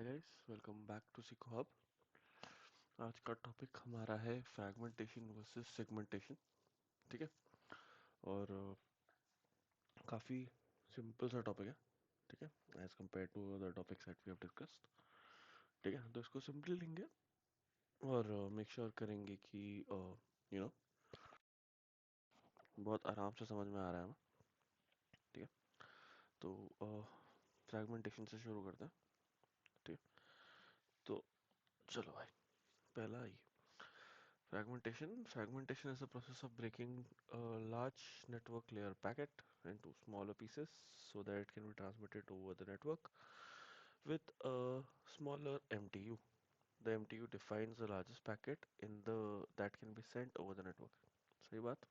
Hi guys, welcome back to Sico Hub. आज का topic हमारा है फ्रैगमेंटेशन वर्सेस सेगमेंटेशन। ठीक है। और काफ़ी सिंपल सा टॉपिक है। ठीक है, as compared to other topics that we have discussed. ठीक है, तो इसको सिंपली लेंगे और मेक श्योर करेंगे कि यू नो बहुत आराम से समझ में आ रहा है हमें। ठीक है, तो फ्रैगमेंटेशन से शुरू करते हैं। ठीक है, तो चलो भाई, पहला ही fragmentation is the process of breaking a large network layer packet into smaller pieces so that it can be transmitted over the network with a smaller MTU. The MTU defines the largest packet in the that can be sent over the network. सही बात।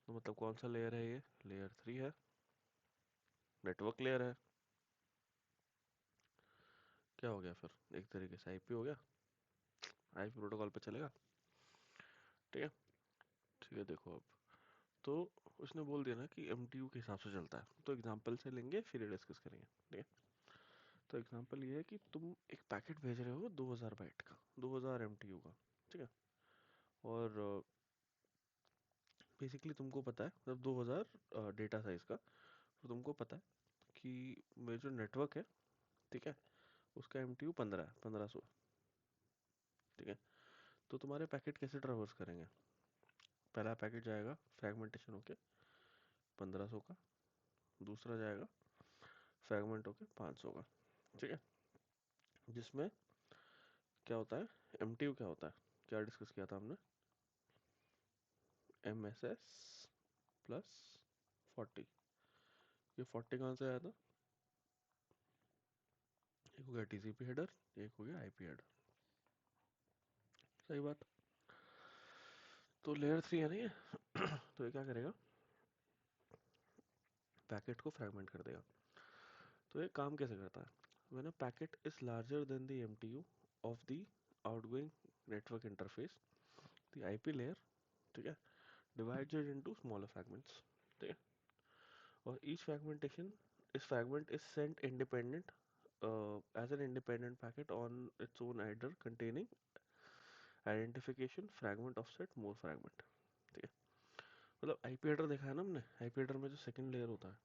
तो मतलब कौन सा layer है ये? Layer 3 है, network layer है। क्या हो गया फिर? एक तरीके से आईपी हो गया, आईपी प्रोटोकॉल पे चलेगा। ठीक है। ठीक है, देखो अब तो उसने बोल दिया ना कि एमटीयू के हिसाब से चलता है, तो एग्जांपल से लेंगे फिर ये डिस्कस करेंगे। ठीक है, तो एग्जांपल ये है कि तुम एक पैकेट भेज रहे हो 2000 बाइट का, 2000 एमटीयू का। ठीक है, और बेसिकली तुमको पता है जब 2000 डेटा साइज का, तो तुमको पता है कि मेरा जो नेटवर्क है, ठीक है, उसका एमटीयू 15 है, 1500। ठीक है, तो तुम्हारे पैकेट कैसे ट्रावर्स करेंगे? पहला पैकेट जाएगा फ्रैगमेंटेशन होके 1500 का, दूसरा जाएगा फ्रैगमेंट होके 500 का। ठीक है, जिसमें क्या होता है, एमटीयू क्या होता है, क्या डिस्कस किया था हमने? MSS plus 40। ये 40 कहाँ से आया था? एक हो गया टीसीपी हेडर, एक हो गया आईपी हेडर। सही बात। तो लेयर 3 है ना ये तो ये क्या करेगा, पैकेट को फ्रैगमेंट कर देगा। तो ये काम कैसे करता है? When a packet is larger than the MTU of the outgoing network interface, the IP layer, ठीक है, divides it into smaller fragments. ठीक है, और each fragmentation is fragment is sent independent as an independent packet on its own header containing identification fragment offset more fragment। ठीक है, मतलब IP header देखा है ना हमने, आईपी हेडर में जो सेकंड लेयर होता है,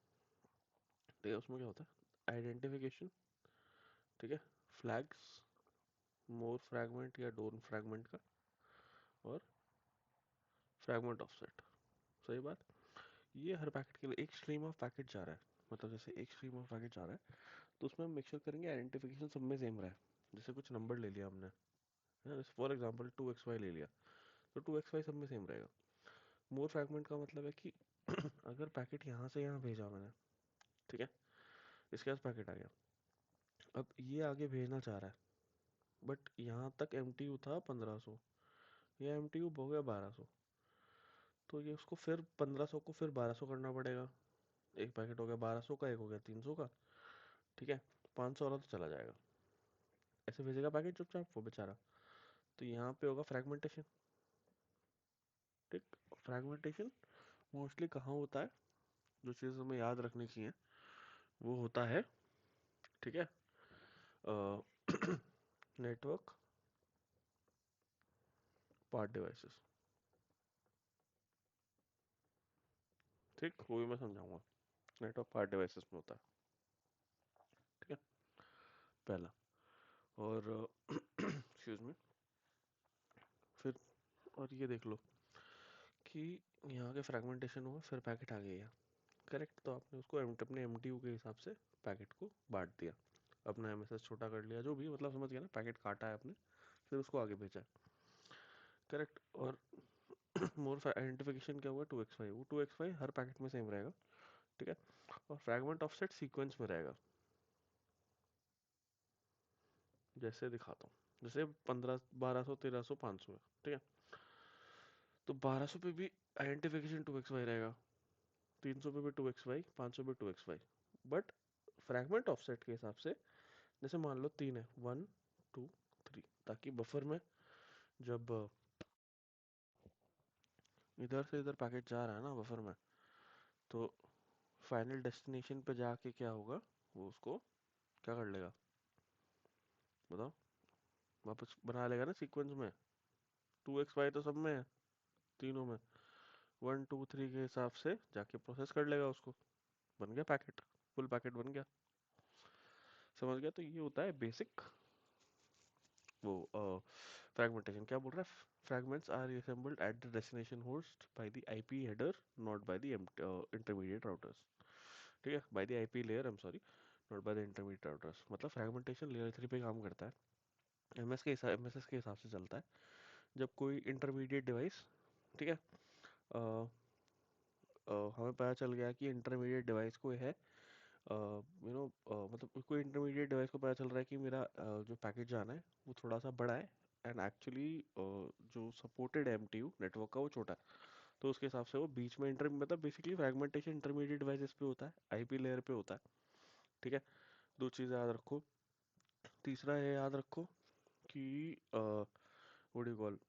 ठीक है, उसमें क्या होता है? आइडेंटिफिकेशन, ठीक है, फ्लैग्स, मोर फ्रैगमेंट या डोन फ्रैगमेंट का, और फ्रैगमेंट ऑफसेट। सही बात। ये हर पैकेट के लिए एक स्ट्रीम ऑफ पैकेट जा रहा है, मतलब जैसे एक स्ट्रीम ऑफ पैकेट जा रहा है, तो उसमें हम मेक श्योर करेंगे आइडेंटिफिकेशन सब में सेम रहा है। जैसे कुछ नंबर ले लिया हमने, है ना, फॉर एग्जांपल 2xy ले लिया, तो 2xy सब में सेम रहेगा। मोर फ्रैगमेंट का मतलब है कि अगर पैकेट यहाँ से यहाँ भेजा मैंने, ठीक है, इसके पास पैकेट आ गया, अब ये आगे भेजना चाह रहा है, बट यहाँ तक एमटीयू था 1500, ये एमटीयू हो गया 1200, तो ये उसको फिर 1500 को फिर 1200 करना पड़ेगा। एक पैकेट हो गया 1200 का, एक हो गया 300 का। ठीक है, 500 वाला तो चला जाएगा, ऐसे भेजेगा पैकेट चुपचाप वो बेचारा। तो यहाँ पे होगा फ्रैगमेंटेशन। ठीक, फ्रैगमेंटेशन मोस्टली कहाँ होता है, जो चीज़ हमें याद रखनी चाहिए वो होता है, ठीक है, नेटवर्क पार्ट डिवाइसेस। ठीक, वो भी मैं समझाऊंगा। नेटवर्क पार्ट डिवाइसेस में होता है। ठीक है, पहला। और एक्सक्यूज मी, फिर और ये देख लो कि यहाँ के फ्रैगमेंटेशन हुआ, फिर पैकेट आ गया, करेक्ट, तो आपने उसको अपने एमटीयू के हिसाब से पैकेट को बांट दिया, अपना एमएसएस छोटा कर लिया, जो भी, मतलब समझ गया ना, पैकेट काटा है आपने, फिर उसको आगे भेजा है। करेक्ट, और मोर आइडेंटिफिकेशन क्या हुआ? 2xy, वो 2xy हर पैकेट में सेम रहेगा। ठीक है, और फ्रैगमेंट ऑफसेट सीक्वेंस में रहेगा। जैसे दिखाता हूँ, जैसे 15, 1200, 1300, 500 है। ठीक है, तो 1200 पे भी आइडेंटिफिकेशन 2xy रहेगा, 300 पे भी 2xy, 500 पे 2xy, बट फ्रैगमेंट ऑफसेट के हिसाब से, जैसे मान लो 3 है, 1 2 3, ताकि बफर में जब इधर से इधर पैकेट जा रहा है ना बफर में, तो फाइनल डेस्टिनेशन पे जाके क्या होगा, वो उसको क्या कर लेगा, बताओ, वापस बना लेगा ना सीक्वेंस में। 2x y तो सब में है, तीनों में। 1 2 3 के हिसाब से जाके प्रोसेस कर लेगा उसको, बन गया पैकेट, फुल पैकेट बन गया। समझ गया? तो ये होता है बेसिक वो फ्रैगमेंटेशन। क्या बोल रहा है? Fragments are assembled at the destination host by the IP header, not by the intermediate routers। ठीक है, by the IP layer, I'm sorry, not by the intermediate routers। मतलब फ्रैगमेंटेशन लेयर 3 पे काम करता है, MSS के हिसाब से चलता है। जब कोई इंटरमीडिएट डिवाइस, ठीक है, हमें पता चल गया कि इंटरमीडिएट डिवाइस कोई है, मतलब कोई इंटरमीडिएट डिवाइस को पता चल रहा है कि मेरा जो पैकेट जाना है वो थोड़ा सा बड़ा है, एंड एक्चुअली जो सपोर्टेड एमटीयू नेटवर्क का वो छोटा है। तो उसके हिसाब से वो बीच में इंटर मतलब बेसिकली फ्रैगमेंटेशन इंटरमीडिएट डिवाइसेस पे होता है, आईपी लेयर पे होता है। ठीक है, दो चीज़ें याद रखो। तीसरा ये याद रखो कि व्हाट डू कॉल,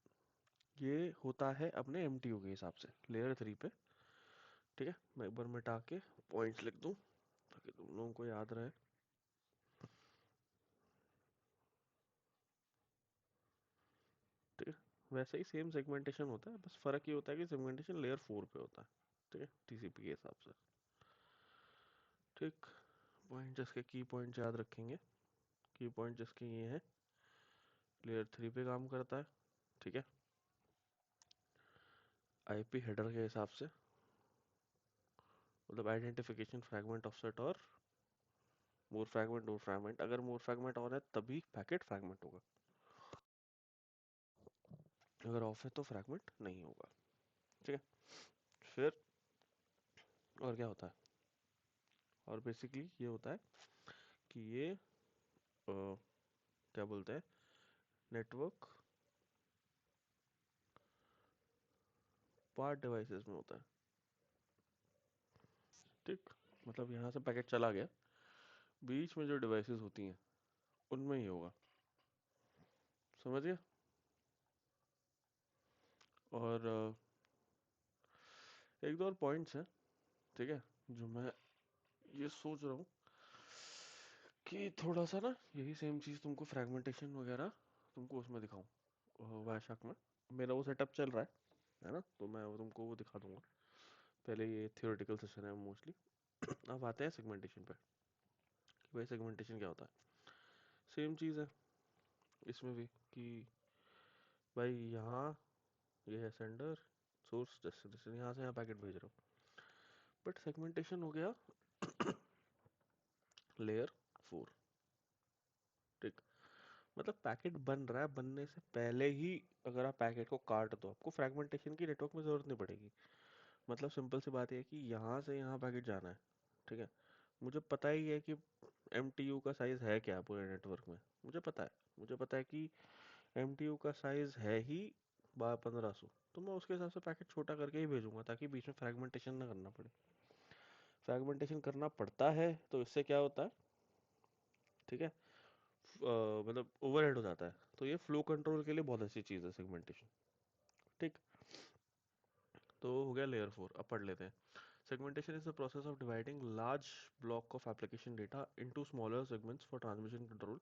ये होता है अपने एमटीयू के हिसाब से लेयर 3 पे। ठीक है, मैं एक बार मिटा के पॉइंट्स लिख दूं ताकि तुम लोगों को याद रहे। ठीक है, वैसे ही सेम सेगमेंटेशन होता है, बस फर्क ये होता है कि सेगमेंटेशन लेयर 4 पे होता है। ठीक है, टीसीपी के हिसाब से। ठीक, पॉइंट जिसके की पॉइंट याद रखेंगे। की पॉइंट जिसके ये है, लेयर 3 पे काम करता है। ठीक है, आईपी हेडर के हिसाब से, मतलब आइडेंटिफिकेशन फ्रैगमेंट ऑफसेट और मोर फ्रैगमेंट। अगर मोर फ्रैगमेंट ऑन है तभी पैकेट फ्रैगमेंट होगा, अगर ऑफ है तो फ्रैगमेंट नहीं होगा। ठीक है, फिर और क्या होता है? और बेसिकली ये होता है कि ये क्या बोलते हैं, नेटवर्क पार्ट डिवाइसेस में होता है। ठीक, मतलब यहाँ से पैकेट चला गया, बीच में जो डिवाइसेस होती हैं उनमें ही होगा। समझ गया? और एक दो और पॉइंट्स हैं, ठीक है, जो मैं ये सोच रहा हूँ कि थोड़ा सा ना यही सेम चीज़ तुमको फ्रैगमेंटेशन वगैरह तुमको उसमें दिखाऊं, वायशाक में। मेरा वो सेटअप चल रहा है ना, तो मैं वो तुमको वो दिखा दूंगा। पहले ये थियोरेटिकल सेशन है मोस्टली। अब आते हैं सेगमेंटेशन पे कि भाई सेगमेंटेशन क्या होता है। सेम चीज़ है इसमें भी कि भाई यहाँ ये है सेंडर, सोर्स, डेस्टिनेशन, यहाँ से यहाँ पैकेट भेज रहा हूँ। बट सेगमेंटेशन हो गया लेयर 4। ठीक, मतलब पैकेट बन रहा है, बनने से पहले ही अगर आप पैकेट को काट दो, आपको फ्रैगमेंटेशन की नेटवर्क में ज़रूरत नहीं पड़ेगी। मतलब सिंपल सी बात है कि यहाँ से यहाँ पैकेट जाना है। ठीक है, मुझे पता ही है कि एमटीयू का साइज़ है क्या पूरे नेटवर्क में, मुझे पता है। मुझे पता है कि एमटीयू का साइज़ है ही 1500, तो मैं उसके हिसाब से पैकेट छोटा करके ही भेजूंगा ताकि बीच में फ्रैगमेंटेशन ना करना पड़े। फ्रैगमेंटेशन करना पड़ता है तो इससे क्या होता है, ठीक है, मतलब ओवरहेड हो जाता है। तो ये फ्लो कंट्रोल के लिए बहुत अच्छी चीज़ है सेगमेंटेशन। ठीक, तो हो गया लेयर 4। अब पढ़ लेते हैं। Segmentation is the process of dividing large block of application data into smaller segments for transmission control.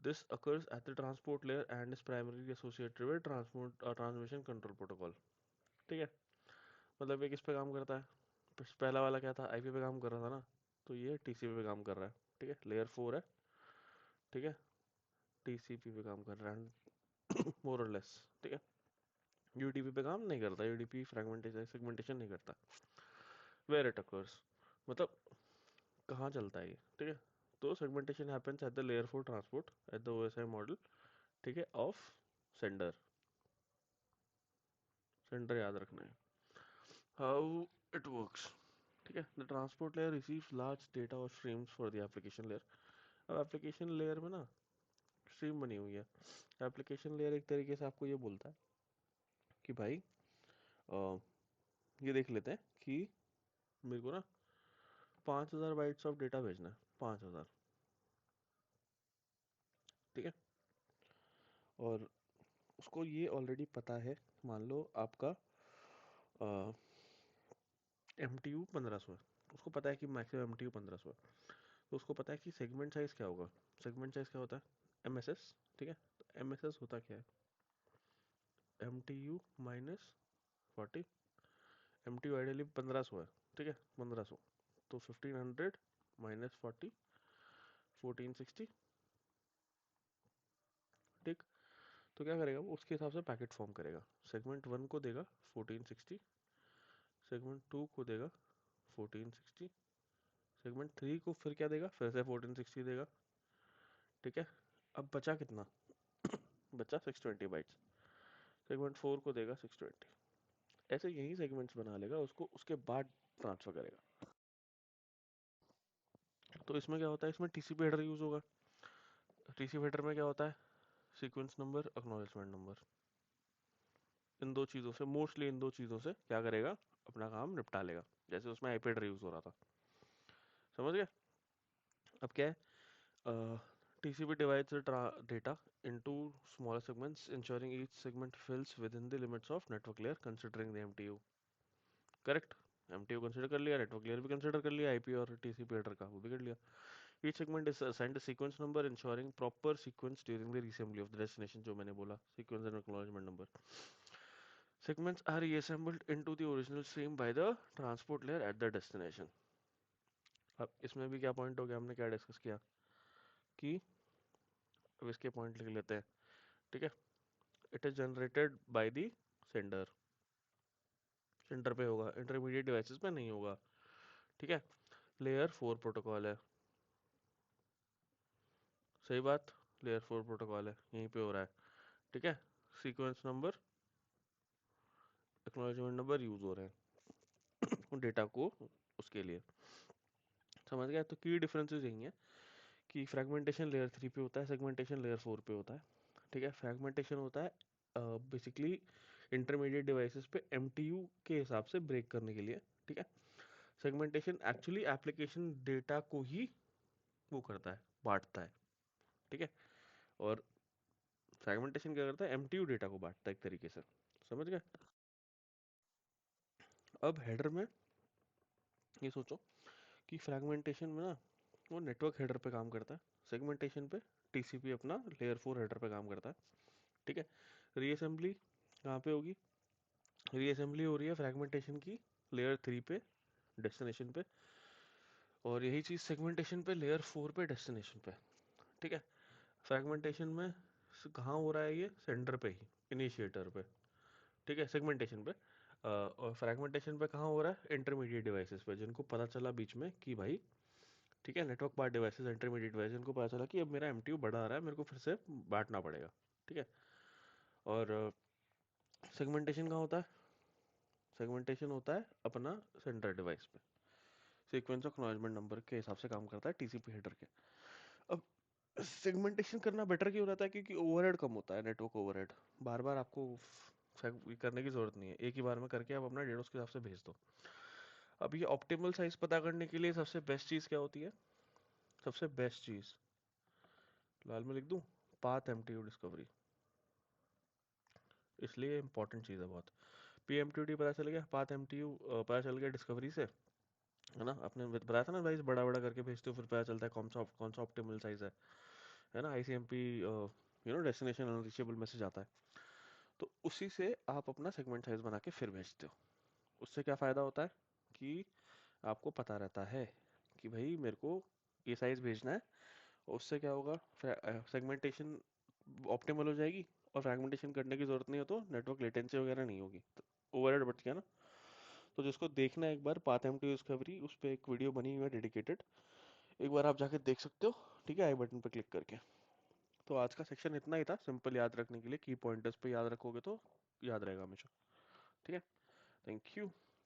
This occurs at the transport layer and is primarily associated with transmission control protocol। ठीक है, मतलब ये किस पे काम करता है? पहला वाला क्या था, आईपी पे काम कर रहा था ना, तो ये टीसीपी पे काम कर रहा है। ठीक है, लेयर 4 है। ठीक है, टीसीपी पे काम कर रहा है मोर और लेस। ठीक है, यूडीपी पे काम नहीं करता, यूडीपी फ्रैगमेंटेशन सेगमेंटेशन नहीं करता। वेयर इट अकर्स, मतलब कहाँ चलता है ये। ठीक है, तो segmentation happens at the layer 4 transport at the OSI model. ठीक है, ऑफ सेंडर। सेंडर याद रखना है। हाउ इट वर्क्स, ठीक है, the transport layer receives large data और streams for the application layer. अब एप्लीकेशन लेयर में ना स्ट्रीम बनी हुई है। एप्लीकेशन लेयर एक तरीके से आपको ये बोलता है कि भाई अ, ये देख लेते हैं कि मेरे को ना 5000 बाइट्स ऑफ डेटा भेजना है, 5000। ठीक है, और उसको ये ऑलरेडी पता है, मान लो आपका एम टी यू 1500 है, उसको पता है कि मैक्सिमम एम टी यू 1500 है। तो उसको पता है कि सेगमेंट साइज क्या होगा। सेगमेंट साइज क्या होता है? MSS, ठीक है। तो MSS होता क्या है, MTU माइनस 40, MTU आइडियली 1500 है, ठीक है, 1500, तो 1500 माइनस 40, 1460, ठीक। तो क्या करेगा वो, उसके हिसाब से पैकेट फॉर्म करेगा। सेगमेंट 1 को देगा 1460, सेगमेंट 2 को देगा 1460, सेगमेंट 3 को फिर क्या देगा, फिर से 1460 देगा, ठीक है। अब बचा कितना, बचा 620 बाइट्स, सेगमेंट 4 को देगा 620, ऐसे यही सेगमेंट्स बना लेगा, उसको उसके बाद ट्रांसफर करेगा। तो इसमें क्या होता है, इसमें टीसीपी हेडर यूज होगा। टीसीपी हेडर में क्या होता है, सीक्वेंस नंबर, एक्नॉलेजमेंट नंबर, इन दो चीज़ों से, मोस्टली इन दो चीज़ों से क्या करेगा, अपना काम निपटा लेगा। जैसे उसमें आईपी हेडर यूज हो रहा था, समझ गए। अब क्या है, TCP divides the data into smaller segments, ensuring each segment fills within the limits of network layer, considering the MTU. Correct, MTU consider कर लिया, नेटवर्क लेयर भी कंसिडर कर लिया, आईपी और टीसीपी हेडर का वो भी कर लिया। Each segment is assigned a sequence number, ensuring proper sequence during the reassembly of the destination, जो मैंने बोला, sequence and acknowledgement number. Segments are reassembled into the original stream by the transport layer at the destination. अब इसमें भी क्या point हो गया, हमने क्या डिस्कस किया कि, अब इसके पॉइंट लिख लेते हैं, ठीक है। It is generated by the sender, centre पे होगा, इंटरमीडिएट डिवाइसेस पे नहीं होगा, ठीक है। लेयर 4 प्रोटोकॉल है, सही बात, लेयर 4 प्रोटोकॉल है, यहीं पे हो रहा है, ठीक है। Sequence number, acknowledgement number use हो रहे हैं डेटा को उसके लिए, समझ गया। तो की डिफरेंसेस यही है कि फ्रेगमेंटेशन लेयर 3 पे होता है, सेगमेंटेशन लेयर 4 पे होता है, ठीक है। फ्रेगमेंटेशन होता है बेसिकली इंटरमीडिएट डिवाइसेस पे एमटीयू के हिसाब से ब्रेक करने के लिए, ठीक है। सेगमेंटेशन एक्चुअली एप्लीकेशन डेटा को ही वो करता है, बांटता है, ठीक है। और फ्रेगमेंटेशन क्या करता है, एमटीयू डेटा को बांटता है एक तरीके से, समझ गए। अब हेडर में ये सोचो कि फ्रेगमेंटेशन में ना वो नेटवर्क हेडर पे काम करता है, सेगमेंटेशन पे टीसीपी अपना लेयर 4 हेडर पे काम करता है, ठीक है। रीअसेंबली कहाँ पे होगी, रीअसेंबली हो रही है फ्रेगमेंटेशन की लेयर 3 पे डेस्टिनेशन पे, और यही चीज़ सेगमेंटेशन पे लेयर 4 पे डेस्टिनेशन पे, ठीक है। फ्रेगमेंटेशन में कहाँ हो रहा है, ये सेंटर पे ही, इनिशिएटर पे, ठीक है, सेगमेंटेशन पे। और फ्रेगमेंटेशन पे कहाँ हो रहा है, इंटरमीडिएट डिवाइसेस पे, जिनको पता चला बीच में कि भाई, ठीक है, network part devices, intermediate device, जिनको पता चला कि अब मेरा एमटीयू बढ़ा आ रहा है, मेरे को फिर से बांटना पड़ेगा, ठीक है। और सेगमेंटेशन कहाँ होता है, सेगमेंटेशन होता है अपना सेंटर डिवाइस पे, सीक्वेंस ऑफ एक्नॉलेजमेंट नंबर के हिसाब से काम करता है टीसीपी हेडर के। अब सेगमेंटेशन करना बेटर क्यों रहता है, क्योंकि ओवरहेड कम होता है, नेटवर्क ओवरहेड, बार बार आपको करने की जरूरत नहीं है, एक ही बार में करके आप अपना डेटा उसके हिसाब से भेज दो। अब ये ऑप्टिमल साइज पता करने के लिए सबसे बेस्ट चीज़ क्या होती है, सबसे बेस्ट चीज़ लाल में लिख दूं, पाथ एमटीयू डिस्कवरी, इसलिए इंपॉर्टेंट चीज़ है बहुत। पीएमटीडी पता चल गया, पाथ एमटीयू पता चल गया डिस्कवरी से, है ना। आपने बताया था ना भाई, बड़ा बड़ा करके भेजते हो फिर पता चलता है कौन सा ऑप्टिमल साइज है ना। आईसीएमपी डेस्टिनेशन अनरीचेबल मैसेज आता है, तो उसी से आप अपना सेगमेंट साइज बना के फिर भेजते हो। उससे क्या फ़ायदा होता है कि आपको पता रहता है कि भाई मेरे को ये साइज भेजना है, और उससे क्या होगा, सेगमेंटेशन ऑप्टिमल हो जाएगी, और फ्रैगमेंटेशन करने की जरूरत नहीं हो, तो नेटवर्क लेटेंसी वगैरह नहीं होगी, तो ओवरहेड बच गया ना। तो जिसको देखना है एक बार पाथ एम टू डिस्कवरी, उस पर एक वीडियो बनी हुई है डेडिकेटेड, एक बार आप जाके देख सकते हो, ठीक है, आई बटन पर क्लिक करके। तो आज का सेक्शन इतना ही था, सिंपल याद रखने के लिए, की पॉइंटर्स पे याद रखोगे तो याद रहेगा हमेशा, ठीक है। Thank you.